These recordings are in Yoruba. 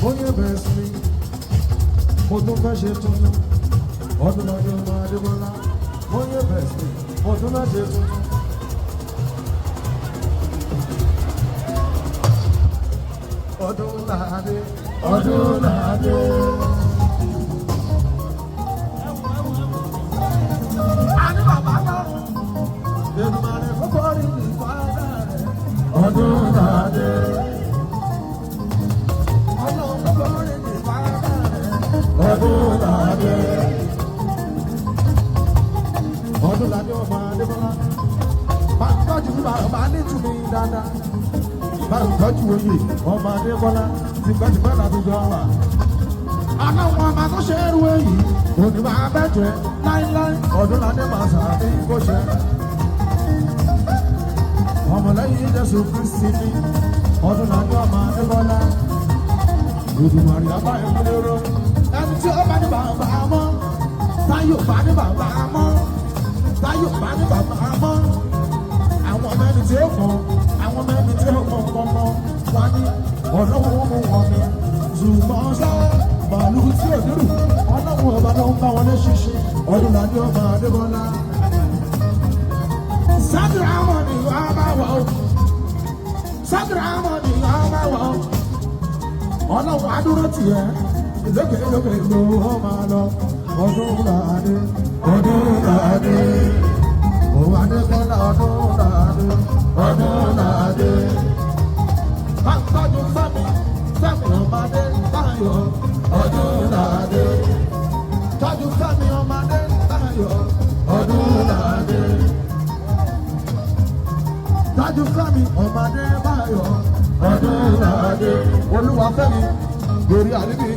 Oye best me, mo tún fẹ́ ṣe tuntun. Ọdún lọ́dún máa dé bọ́lá. Oye best me, mo tún fẹ́ ṣe tuntun. Ọdún làdé, ọdún làdé. Àní bàbá lọ́rùn, Èdùmàrè kókó rí ìfọ̀dà rẹ̀. Ọdún làdé. Ọdúnládé ọmọ Adébọ́lá máa ń tọ́jú bàbá nítorí dáadáa máa ń tọ́jú oyè ọmọ Adébọ́lá tipẹ́tipẹ́ làdúgbò wà. Àná wọn máa tó ṣe é rú èyí òní máa bẹ́jẹ̀ láíláí Ọdúnládé máa sàdé kó ṣe. Ọmọlẹ́yìn Jésù Kristi ní Ọdúnládé ọmọ Adébọ́lá Èdùmàrè àbá ìmúlẹ́rọ. Ẹni tí ó bá ní bàbá mọ́, táyọ̀ bá ní bàbá mọ́, táyọ̀ bá ní bàbá mọ́. Àwọn mẹ́rin tí ó mọ̀, àwọn mẹ́rin tí ó mọ̀ kọ́kọ́ wá ní ọlọ́wọ́ mú wọn ni. Ṣùgbọ́n ṣá màálù tí ò dúró, ọlọ́wọ́ ọba ló ń bá wọn lé ṣíṣe. Ọdúnládé ọmọ Adébọ́lá. Sádùrà mọ̀ ni wàá bá wọ̀ ọ́. Sádùrà mọ̀ ni wàá bá wọ̀ ọ́. Ọlọ́wọ́ adúró tiẹ̀. Lókè lókè ló máa lọ. Ọdúnládé, Ọdúnládé, òun Adébọ́lá Ọdúnládé, Ọdúnládé. Bá ń tọ́jú Fẹ́mi, Fẹ́mi ọmọdé Táyọ̀, Ọdúnládé. Tọ́jú Fẹ́mi ọmọdé Táyọ̀, Ọdúnládé. Tọ́jú Fẹ́mi ọmọdé Táyọ̀, Ọdúnládé. Olúwafẹ́mi, Gòrí àdìbí.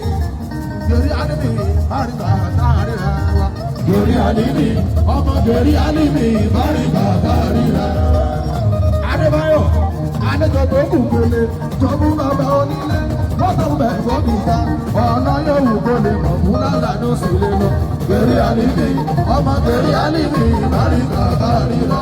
Gòrí àlìmí, báríkà káríra wa. Gòrí àlìmí, ọmọ gòrí àlìmí, báríkà káríra. Adébáyọ̀, àlejò tó kù gbélé, jọ̀bú bàbá onílé, mọ́tò bẹ̀ gómìnà, ọ̀nà yóò gbélé, mọ̀múlá lànà sílé lọ. Gòrí àlìmí, ọmọ gòrí àlìmí, báríkà káríra.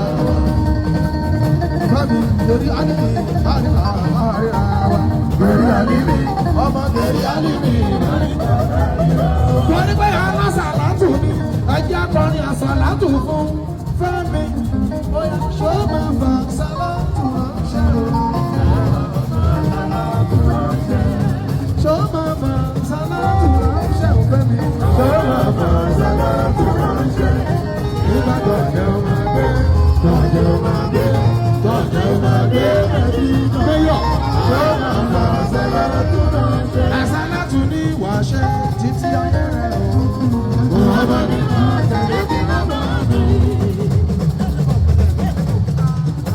Fẹ́mi, gòrí àlìmí, báríkà káríra wa. Gòrí àlìmí, ọmọ gòrí àlìmí, báríkà káríra. Torí pé alásàlátù ni ẹjẹ́ akọrin àsàlátù fún Fẹ́mi. Bóyá ṣó máa fà sàlátù ránṣẹ́ o. Ṣó máa fà sàlátù ránṣẹ́ o Fẹ́mi. Ṣó máa fà sàlátù ránṣẹ́. Nígbà tọ̀jẹ̀ ó máa gbé, tọ̀jẹ̀ ó máa gbé, tọ̀jẹ̀ ó máa gbé ẹbí gbéyọ̀. Ṣó máa fà sàlátù ránṣẹ́. Àsàlátù ní ìwàṣẹ títí ayé rẹ̀ o.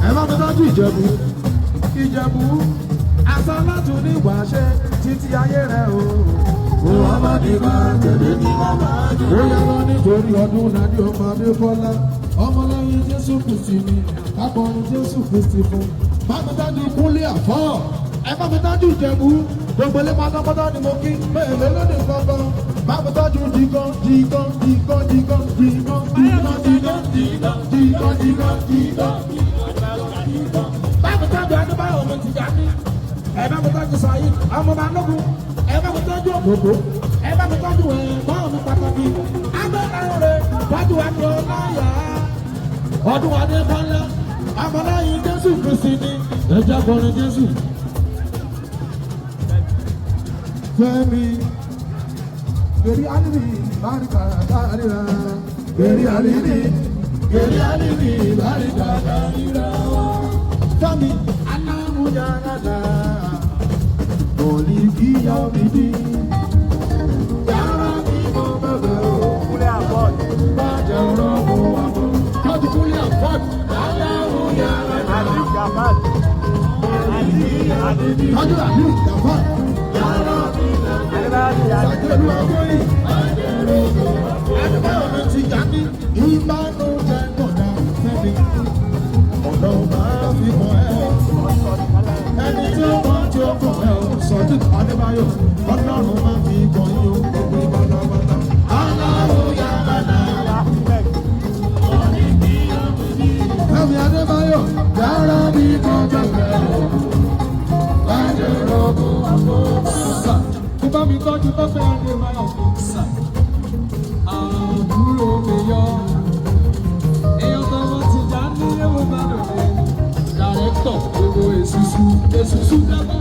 Ẹ má fi tọ́jú Ìjẹ̀bú, Ìjẹ̀bú, àsàlátù ní ìwàṣẹ títí ayé rẹ̀ o. Muhammadu máa tẹ̀lé ní bàbá jù. Ó yẹ lọ nítorí Ọdúnládé ọmọ Adébọ́lá. Ọmọlẹ́yìn Jésù Kristi ni akọrin Jésù Kristi fún. Má fi tọ́jú Kúnlé Àfọ́. Ẹ má fi tọ́jú Ìjẹ̀bú. Gbogbo ilé pátápátá ni mo kí. Mẹ́ẹ̀lẹ́ lóde kankan. Má fi tọ́jú Dìgan, Dìgan, Dìgan, Dìgan, Dìgan, Dìgan, Dìgan, Dìgan, Dìgan, Dìgan, Dìgan. Má fi tọ́jú Adébáyọ̀ ọmọ Tìjàní. Ẹ má fi tọ́jú Sàyí ọmọ Balógun. Ẹ bá mi tọ́jú òkòkò, ẹ bá mi tọ́jú ẹ̀gbọ́n mi pàtàkì. Agbẹ́nàrẹ́ tọ́jú ẹ̀kọ́ láyà. Ọdún Adébọ́lá, ọmọlẹ́yìn Jésù Kristi ni ẹ̀jẹ̀ kọrin Jésù. Fẹ́mi, gèrè àlìmí, báríkà káríra. Gèrè àlìmí, gèrè àlìmí, báríkà káríra. Fẹ́mi, alámúyára dáa. Olivia Midi, Yara Mimo Bebe, Kule Afod, Baja Robo Abo, Kati Kule Afod, Hallelujah, Ali Jafad, Kaju Ali Jafad, Yara Mimo Bebe, Sakelu Aboyi, Adébáyọ̀ Tìjàní, Ìbánu Jẹ́kọ̀dá Fẹ́mi, ọ̀dọ́ máa fi mọ̀ ẹ́. Ẹni tí ó mọ̀ tí ó kọ̀ ẹ́ o, Sọ̀dí Adébáyọ̀, Ọlọ́run máa fi kàn yín o, gbogbo ìbánabaná. Hallelujah, hallelujah. Fẹ́mi Adébáyọ̀, yàrá mi kan bẹ̀rẹ̀ o. tọ́jú tó fẹ́ ẹni máa fi sà. Àbúrò mi yọ. Èèyàn tó wọ́n ti já ní ewu bá lòdì. Dàrẹ́tọ̀ gbogbo èsùsù dábọ̀.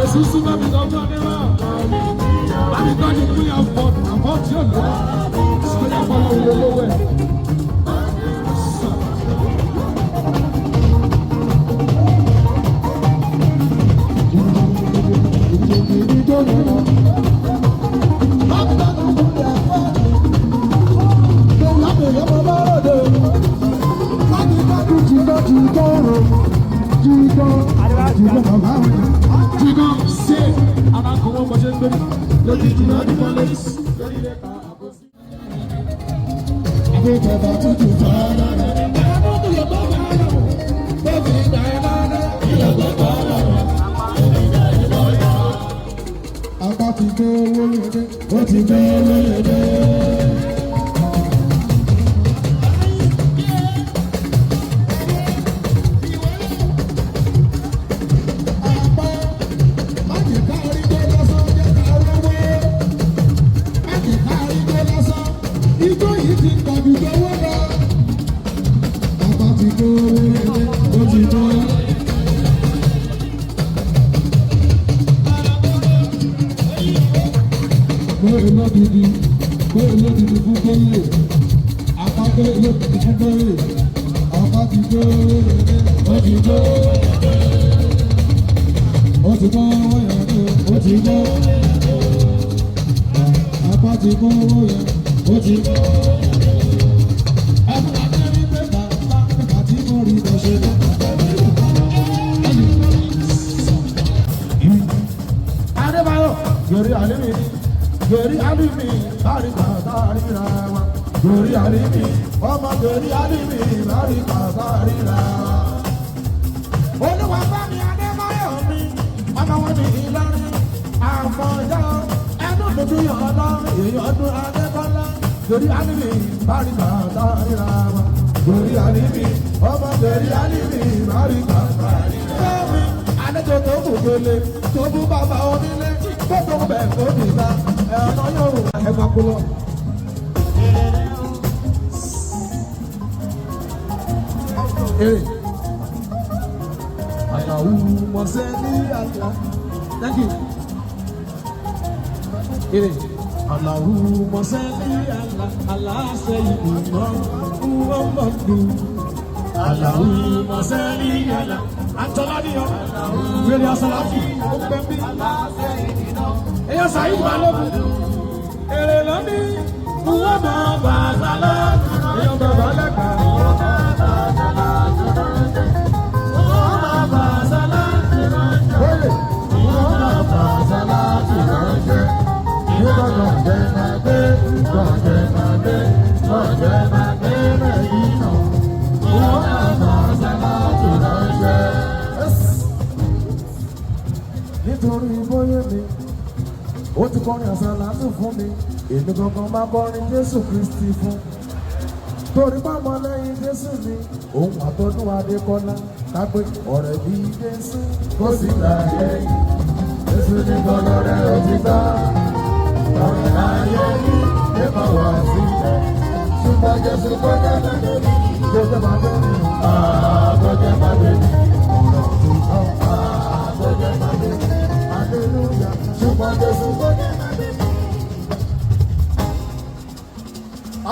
Èsùsù bá mi lọ́gbọ́n ní wà. Bá mi tọ́jú kúlẹ̀ àbọ̀ tí ò lọ. Sọ́jà fọlọ́ owó lówó ẹ̀. Geri alimi, bari kazari rawa. Geri alimi, ọmọ geri alimi, bari kazari rawa. Olúwa bá mi Adébáyọ̀ mi, ọmọ wọn ní Ìlọrin. Àfọ̀njá ẹnu dúdú yọ̀ lọ, èyí ọdún Adébọ́lá. Geri alimi, bari kazari rawa. Geri alimi, ọmọ geri alimi, bari kazari rawa. Àlejò tó kù gbélé, tó bú bàbá onílé, tó tó bẹ̀ kó nìta. Ẹ̀rọ yóò ẹ̀fà kú lọ. Àlàó mọ̀sẹ́ ní àlá. Thank you. Àlàó mọ̀sẹ́ ní àlá. Aláṣẹ ìdùnnà Muhammadu. Àlàó mọ̀sẹ́ ní àlá. Àtọ́ládìyàn. Wèrè àsàlátì. Ó pẹ́ bí. Èyàn Saheed Balogun. Èrè lóní. Wọ́n mọ̀ bàtà lọ́dún. Èyàn bàbá lẹ́ka. Nítorí bóyá mi, ó ti kọrin àsàlátù fún mi, èmi gangan máa kọrin Jésù Kristi fún. Torí pàmò lẹ́yìn Jésù ni, òun àtọ́dún Adékọ́lá, kápẹ́ ọ̀rẹ́ bí Jésù kó sì láyé. Jésù ní gbọ́dọ̀ rẹ̀ òtítọ́, ọ̀rẹ́ láyé yìí lè bá wà sílẹ̀. Ṣùgbọ́n Jésù kọjá lẹ́nu, Jésù máa bẹ̀ mí, àgọ́jẹ́ máa bẹ̀ mí, ọ̀rọ̀ òtítọ́, àgọ́jẹ́ máa bẹ̀ mí, hallelujah. Ṣùgbọ́n Jésù kọjá lẹ́nu.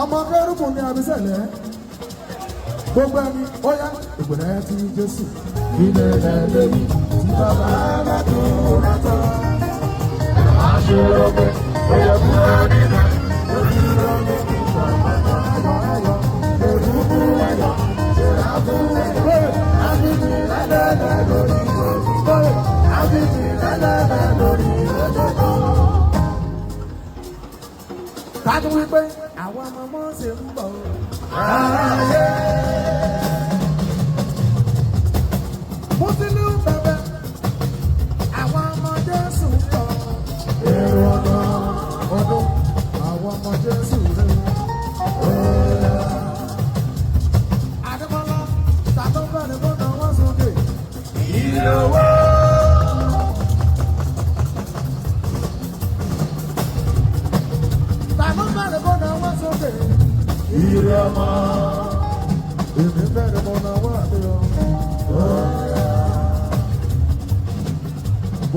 Ọmọ kẹrùbù ní abisẹ̀lẹ̀, gbogbo ẹni ó yá ìpìlẹ̀ ti Jésù. Ilé ẹlẹ́bí tí bàbá bá tó rántọ́. Àṣírò pé ó yẹ kú nínú ojú lọ́gbẹ́ ìgbàgbọ́ ayọ̀ lórúkú ayọ̀ ṣẹlá fún ẹgbẹ́. Àbíbí lẹ́lẹ́lẹ́ lórí òkúkọ́. Àbíbí lẹ́lẹ́lẹ́ lórí òkúkọ́. Kájú wípé àwọn ọmọ Mósè ń bọ̀. Ayé. Mùsùlùmí bẹ̀bẹ̀, àwọn ọmọ Jésù ń bọ̀. Èrò ọ̀nà ọdún, àwọn ọmọ Jésù rẹ̀. Adébọ́lá, tàbí bẹ̀rẹ̀ bọ́dọ̀ wọ́n sókè. Ìyẹ̀wò.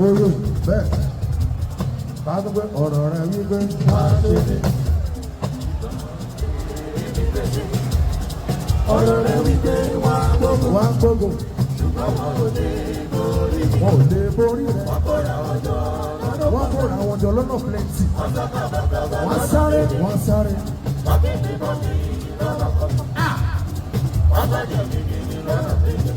Oyè bẹ́ẹ̀ bá tó pé ọ̀rọ̀ rẹ̀ wípé wá dédé. Ọ̀rọ̀ rẹ̀ wípé wá gbogbo. Wá gbogbo. Ṣùgbọ́n wọn ò lè borí. Wọn ò lè borí rẹ̀. Wọ́n kóra wọn jọ. Wọ́n kóra wọn jọ lọ́nà plenty. Wọ́n sáré. Wọ́n sáré. Wọ́n bí ní bọ́ọ̀lì lọ́nà kọ̀ọ̀kan. Wọ́n bá jẹ́ bíbí lọ́nà péjọ.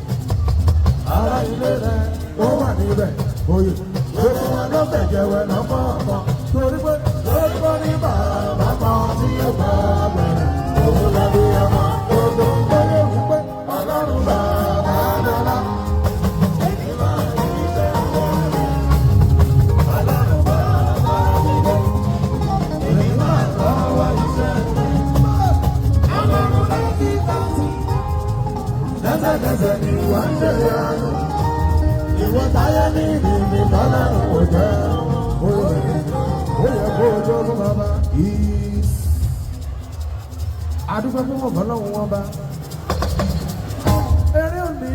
Ara ilé rẹ̀ ó wà níbẹ̀. Oyè gbogbo wọn ló fẹ̀jẹ̀ wẹ̀ lọ́kọ̀ ọ̀kan. Torí pé ní bàbá kan tí ó bá bẹ̀rẹ̀. Òun lọ́dún ọmọ gbogbo gbogbo wípé Ọlọ́run bàbá lọ́lá. Èyí máa ń rí bẹ́ẹ̀ wọlé. Ọlọ́run bàbá lọ́lá. Èyí máa ń lọ́wọ́ iṣẹ́. Ọlọ́run láti tàǹtì. Lẹ́sẹ̀kẹsẹ̀ ni wọ́n ń ṣe àánú. Ìwọ táyé ní ìdìbò tọ́lọ́run kò jẹ́. Ó yẹ kó o jọ fún bàbá. Adúgbò fún wọn bọ́lọ́hún wọn bá. Eré òní,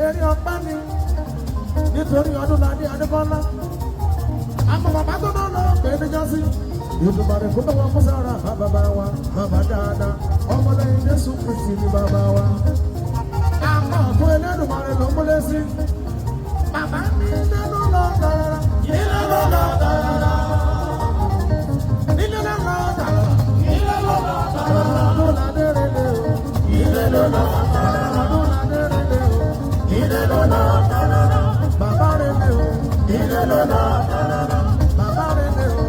eré ọpá ni, nítorí Ọdúnladé Adébọ́lá. Àmọ́ bàbá tó náà lọ pé níjọ́ sí. Ìdùnnú kó bá wọn kó sára bàbá wa, bàbá dáadáa. Ọmọlẹ́yìn Jésù Kristi ni bàbá wa. Àmọ́ ọ̀tún Ẹlẹ́dùmarè ló múlẹ̀ sí. Bàbá mi nínú lọ dára, nínú lọ dára. Nínú lọ dára, nínú lọ dára. Ọdúnladé rere o, ilé ló lọ dára. Ọdúnladé rere o, ilé ló lọ dára. Bàbá rere o, ilé ló lọ dára. Bàbá rere o,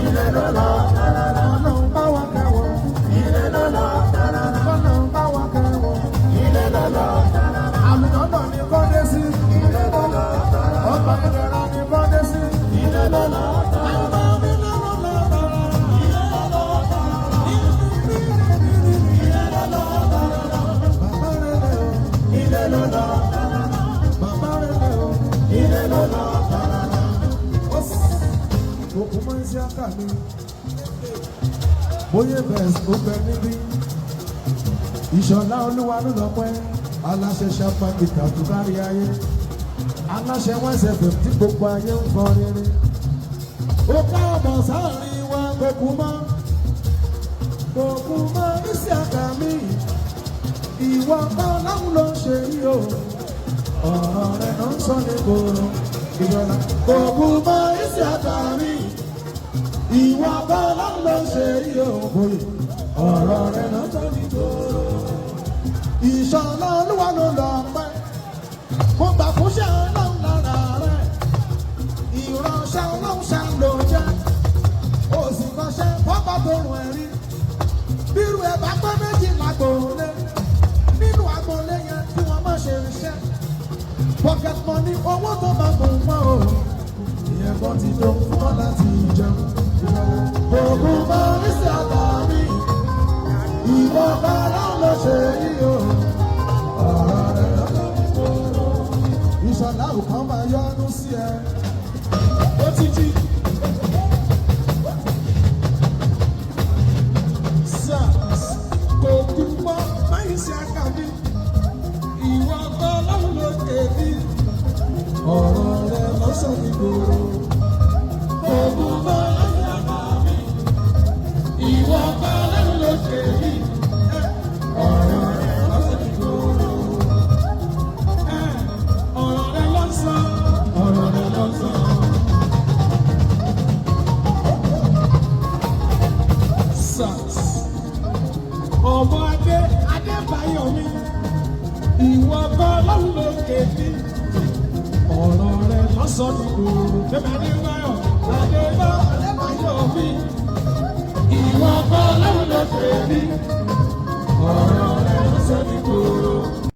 ilé ló lọ dára. Ọlọ́run bá wa kẹ́wọ̀, ilé ló lọ dára. Ọlọ́run bá wa kẹ́wọ̀, ilé ló lọ dára. Àlùjọ́dọ̀ ni kọ́dé sí, ilé ló lọ dára. Ọgbà ìdẹ̀ra ni kọ́dé sí, ilé ló lọ dára. Bóyá bẹ́ẹ̀ ó bẹ níbí, Ìṣọ̀lá Olúwa ló lọ pẹ́, aláṣẹ ṣàpá ìtàkù kárí ayé, aláṣẹ wẹ́sẹ̀ fẹ̀ tí gbogbo ayé ń fọ rere. Ó ká ọ̀bọ̀ sáàrin wa kòkú mọ́ Isiaka mi, ìwọ Ọlọ́run ló ṣe yí o, ọ̀rọ̀ rẹ̀ ló ń sọ ní gbòòrò. Ìjọba kòkú mọ́ Isiaka mi, ìwọ Ọlọ́run ló ṣe yí o, ọ̀rọ̀ rẹ̀ ló ń sọ ní gbòòrò. Ìṣọ̀lá Olúwa ló lọ pẹ́, mo gbà fúnṣẹ́ Ọlọ́run lára rẹ̀, ìránṣẹ́ Ọlọ́run ṣá ló jẹ́, ó sì kọ́ṣẹ́ fọ́pá tó rùn ẹ̀rí. Bírú ẹ̀ bá pẹ́ méjì lágbóolé, nínú àgbóolé yẹn tí wọ́n má ṣe iṣẹ́. Pocket money owó tó bá kún mọ́ o, ìyẹn kan ti tó fún ọ láti jẹun. Ògùn bá Isiaka mi, ìwọ Ọlọ́run ló ṣe yí o, ọ̀rọ̀ rẹ̀ lọ́dọ̀ mi kóró. Ìṣọ̀lá òkan máa yọ́nú sí ẹ, ó ti jí. Ògùn bá Isiaka mi, ìwọ Ọlọ́run ló ṣe yí, ọ̀rọ̀ rẹ̀ lọ́sọ̀ mi kóró. Ògùn bá Isiaka mi, ìwọ Ọlọ́run ló ṣe yí, ọ̀rọ̀ rẹ̀ lọ́sọ̀ mi kóró. Ọ̀rọ̀ rẹ̀ lọ́sọ̀, ọ̀rọ̀ rẹ̀ lọ́sọ̀. Sars ọmọ Adébáyọ̀ mi, ìwọ Ọlọ́run ló ṣe yí, ọ̀rọ̀ rẹ̀ lọ́sọ̀ mi kóró. Adébáyọ̀ mi, ìwọ Ọlọ́run ló ṣe yí, ọ̀rọ̀ rẹ̀ lọ́sọ̀ mi kóró.